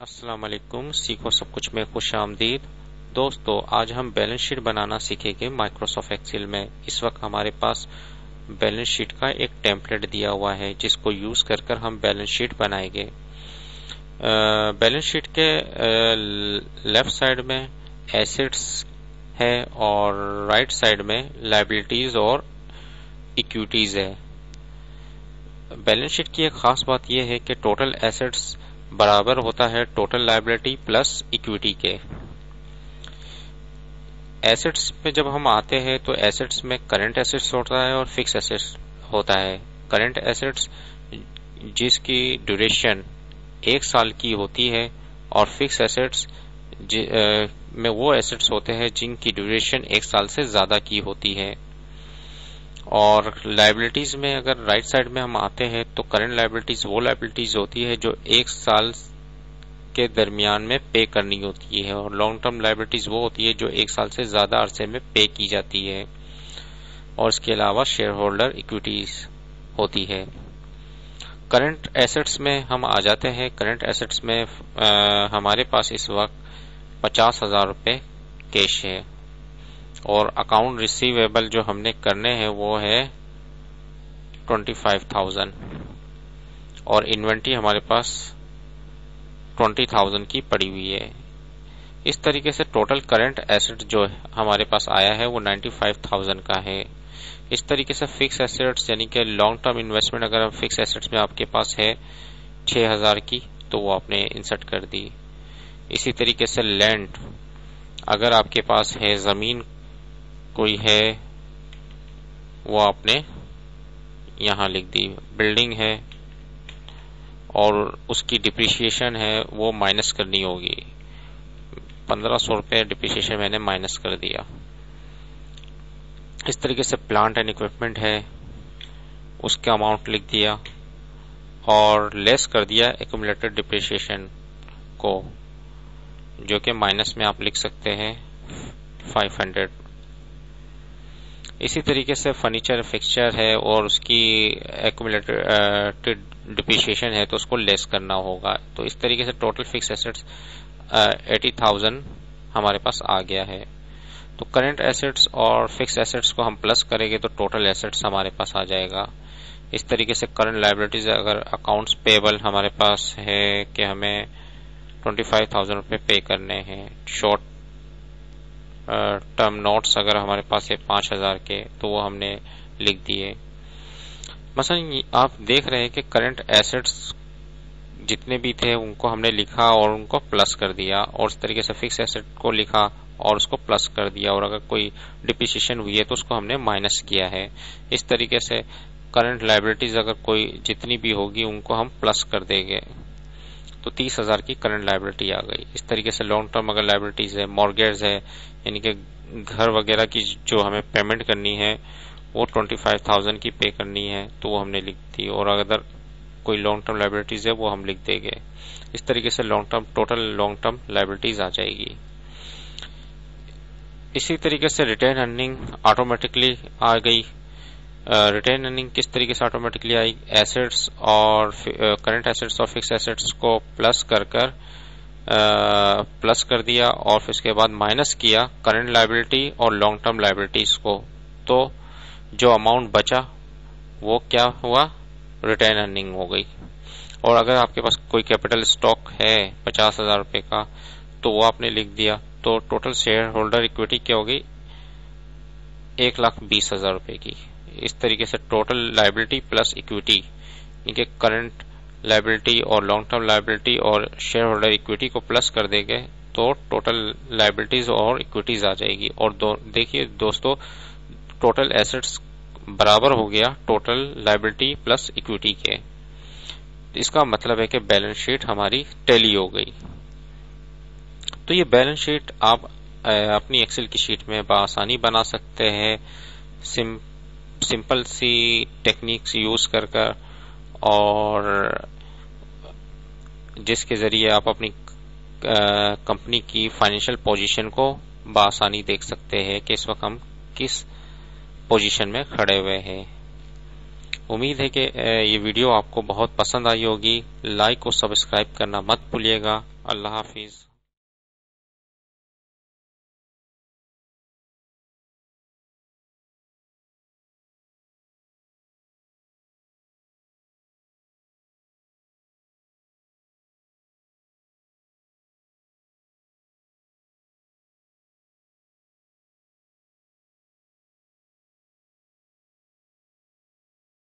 अस्सलाम वालेकुम। सीखो सब कुछ में खुश आमदीद। दोस्तों, आज हम बैलेंस शीट बनाना सीखेंगे माइक्रोसॉफ्ट एक्सेल में। इस वक्त हमारे पास बैलेंस शीट का एक टेम्पलेट दिया हुआ है जिसको यूज कर हम बैलेंस शीट बनाएंगे। बैलेंस शीट के लेफ्ट साइड में एसेट्स है और राइट साइड में लायबिलिटीज और इक्विटीज है। बैलेंस शीट की एक खास बात यह है कि टोटल एसेट्स बराबर होता है टोटल लायबिलिटी प्लस इक्विटी के। एसेट्स में जब हम आते हैं तो एसेट्स में करंट एसेट्स होता है और फिक्स एसेट्स होता है। करंट एसेट्स जिसकी ड्यूरेशन 1 साल की होती है और फिक्स एसेट्स में वो एसेट्स होते हैं जिनकी ड्यूरेशन 1 साल से ज्यादा की होती है। और लायबिलिटीज में अगर राइट साइड में हम आते हैं तो करंट लायबिलिटीज वो लायबिलिटीज होती है जो 1 साल के दरमियान में पे करनी होती है और लॉन्ग टर्म लायबिलिटीज वो होती है जो 1 साल से ज्यादा अरसे में पे की जाती है। और इसके अलावा शेयर होल्डर इक्विटीज होती है। करंट एसेट्स में हम आ जाते हैं। करंट एसेट्स में हमारे पास इस वक्त 50,000 रुपए कैश है और अकाउंट रिसीवेबल जो हमने करने हैं वो है 25,000 और इन्वेंट्री हमारे पास 20,000 की पड़ी हुई है। इस तरीके से टोटल करंट एसेट जो हमारे पास आया है वो 95,000 का है। इस तरीके से फिक्स एसेट्स यानी कि लॉन्ग टर्म इन्वेस्टमेंट अगर फिक्स एसेट्स में आपके पास है 6,000 की तो वो आपने इंसर्ट कर दी। इसी तरीके से लैंड अगर आपके पास है, जमीन कोई है वो आपने यहां लिख दी। बिल्डिंग है और उसकी डिप्रिसिएशन है वो माइनस करनी होगी। 1,500 रुपए डिप्रिसिएशन मैंने माइनस कर दिया। इस तरीके से प्लांट एंड इक्विपमेंट है उसका अमाउंट लिख दिया और लेस कर दिया एक्यूमुलेटेड डिप्रिसिएशन को, जो कि माइनस में आप लिख सकते हैं 500। इसी तरीके से फर्नीचर फिक्सचर है और उसकी एक्यूमुलेटेड डिप्रिसिएशन है तो उसको लेस करना होगा। तो इस तरीके से टोटल फिक्स एसेट्स 80,000 हमारे पास आ गया है। तो करंट एसेट्स और फिक्स एसेट्स को हम प्लस करेंगे तो टोटल एसेट्स हमारे पास आ जाएगा। इस तरीके से करंट लायबिलिटीज अगर अकाउंट्स पेबल हमारे पास है कि हमें 25,000 रुपए पे करने हैं। शॉर्ट टर्म नोट्स अगर हमारे पास है 5,000 के तो वो हमने लिख दिए। मसलन आप देख रहे हैं कि करंट एसेट्स जितने भी थे उनको हमने लिखा और उनको प्लस कर दिया और इस तरीके से फिक्स एसेट को लिखा और उसको प्लस कर दिया और अगर कोई डिप्रिसिएशन हुई है तो उसको हमने माइनस किया है। इस तरीके से करंट लायबिलिटीज अगर कोई जितनी भी होगी उनको हम प्लस कर देंगे तो 30,000 की करंट लायबिलिटी आ गई। इस तरीके से लॉन्ग टर्म अगर लायबिलिटीज है, मॉर्गेज है यानी कि घर वगैरह की जो हमें पेमेंट करनी है वो 25,000 की पे करनी है तो वो हमने लिख दी और अगर कोई लॉन्ग टर्म लायबिलिटीज है वो हम लिख देंगे। इस तरीके से टोटल लॉन्ग टर्म लायबिलिटीज आ जाएगी। इसी तरीके से रिटेन अर्निंग ऑटोमेटिकली आ गई। रिटेन अर्निंग किस तरीके से ऑटोमेटिकली आई? एसेट्स और करंट एसेट्स और फिक्स एसेट्स को प्लस प्लस कर दिया और फिर उसके बाद माइनस किया करंट लायबिलिटी और लॉन्ग टर्म लायबिलिटीज को, तो जो अमाउंट बचा वो क्या हुआ? रिटेन अर्निंग हो गई। और अगर आपके पास कोई कैपिटल स्टॉक है 50,000 रुपए का तो वो आपने लिख दिया तो टोटल शेयर होल्डर इक्विटी क्या होगी? 1,20,000 रुपए की। इस तरीके से टोटल लायबिलिटी प्लस इक्विटी यानी कि करंट लायबिलिटी और लॉन्ग टर्म लायबिलिटी और शेयर होल्डर इक्विटी को प्लस कर देंगे तो टोटल लायबिलिटीज और इक्विटीज आ जाएगी। और देखिए दोस्तों, टोटल एसेट्स बराबर हो गया टोटल लायबिलिटी प्लस इक्विटी के। इसका मतलब है कि बैलेंस शीट हमारी टैली हो गई। तो ये बैलेंस शीट आप अपनी एक्सेल की शीट में बआसानी बना सकते हैं सिंपल सी टेक्निक्स यूज कर और जिसके जरिए आप अपनी कंपनी की फाइनेंशियल पोजीशन को बआसानी देख सकते हैं कि इस वक्त हम किस पोजीशन में खड़े हुए हैं। उम्मीद है कि ये वीडियो आपको बहुत पसंद आई होगी। लाइक और सब्सक्राइब करना मत भूलिएगा। अल्लाह हाफिज।